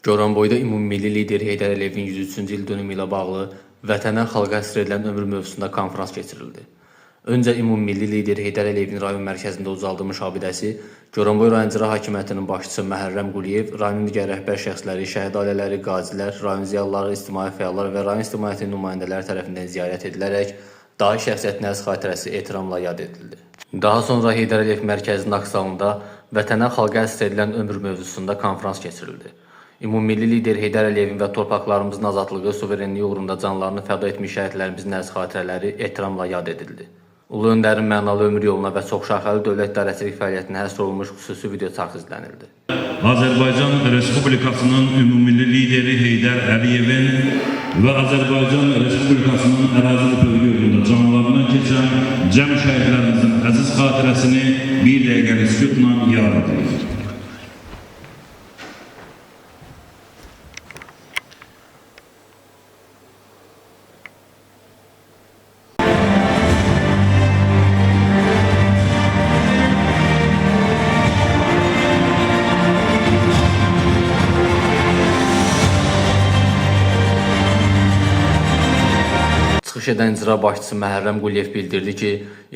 Goranboyda ümummilli lider Heydər Əliyevin 103-cü il dönümü ilə bağlı vətənə, xalqa həsr edilən ömür mövzusunda konfrans keçirildi. Öncə ümummilli lider Heydər Əliyevin rayon mərkəzində ucaldılmış abidəsi, Goranboy rayon icra hakimiyyətinin başçısı Məhərrəm Quliyev, rayonun digər rəhbər şəxsləri, şəhid ailələri, qazilər, rayon ziyalıları, ictimai fəallar və rayon ictimaiyyətinin nümayəndələri tərəfindən ziyarət edilərək dahi şəxsiyyətin əziz xatirəsi ehtiramla yad edildi. Daha sonra Heydər Əliyev mərkəzinin aks zalında vətənə, xalqa həsr edilən ömür mövzusunda konfrans keçirildi. Ümummilli lider Heydər Əliyevin və torpaqlarımızın azadlığı, suverenliyi uğrunda canlarını fəda etmiş şəhidlərimizin əziz xatirələri ehtiramla yad edildi. Ulu öndərin mənalı ömür yoluna və çoxşaxəli dövlət idarəçilik fəaliyyətinə həsr olunmuş xüsusi video çarx izlənildi. Azərbaycan Respublikasının ümummilli lideri Heydər Əliyevin və Azərbaycan Respublikasının ərazi bütövlüyü uğrunda canlarından keçən cəm şəhidlərimizin əziz xatirəsini bir dəqiqəlik sükutla yad edilir. Çıxış edən icra başçısı Məhərrəm Quliyev bildirdi ki,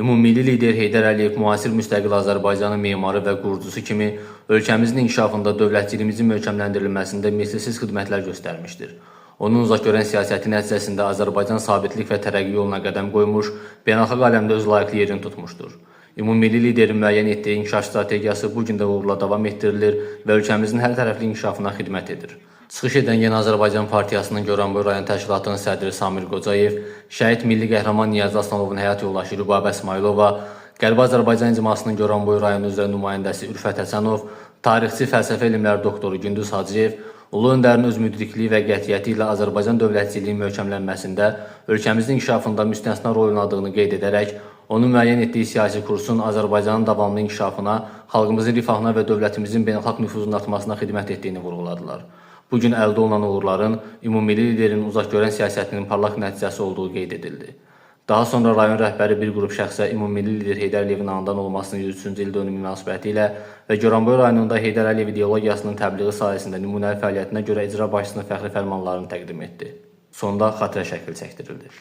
ümummilli lider Heydər Əliyev müasir müstəqil Azərbaycanın memarı və qurucusu kimi ölkəmizin inkişafında dövlətçiliyimizin möhkəmləndirilməsində misilsiz xidmətlər göstərmişdir. Onun uzaqgörən siyasəti nəticəsində Azərbaycan sabitlik və tərəqqi yoluna qədəm qoymuş, beynəlxalq aləmdə öz layiqli yerini tutmuşdur. Ümummilli liderin müəyyən etdiyi inkişaf strategiyası bu gün də uğurla davam etdirilir və ölkəmizin hər tərəfli inkişafına xidmət edir. Çıxış edən Yeni Azərbaycan Partiyasının Goranboy rayon təşkilatının sədri Samir Qocayev, şəhid milli qəhrəman Niyazi Aslanovun həyat yoldaşı Rübabə İsmailova, Qərbi Azərbaycan icmasının Goranboy rayonu üzrə nümayəndəsi Ürfət Həsənov, tarixçi, fəlsəfə elmləri doktoru Gündüz Hacıyev, Ulu öndərin öz müdrikliyi və qətiyyəti ilə Azərbaycan dövlətçiliyinin möhkəmlənməsində ölkəmizin inkişafında müstəsna rol oynadığını qeyd edərək, onun müəyyən etdiyi siyasi kursun Azərbaycanın davamlı inkişafına, xalqımızın rifahına və dövlətimizin beynəlxalq nüfuzunun artmasına xidmət etdiyini vurğuladılar. Bugün əldə olunan uğurların ümummilli liderin uzaqgörən siyasətinin parlaq nəticəsi olduğu qeyd edildi. Daha sonra rayon rəhbəri bir qrup şəxsə ümummilli lider Heydər Əliyevin anadan olmasının 103-cü il dönümü münasibəti ilə və Goranboy rayonunda Heydər Əliyev ideologiyasının təbliği sayəsində nümunəvi fəaliyyətinə görə icra başçısının fəxri fərmanlarını təqdim etdi. Sonda xatirə şəkli çəkdirildi.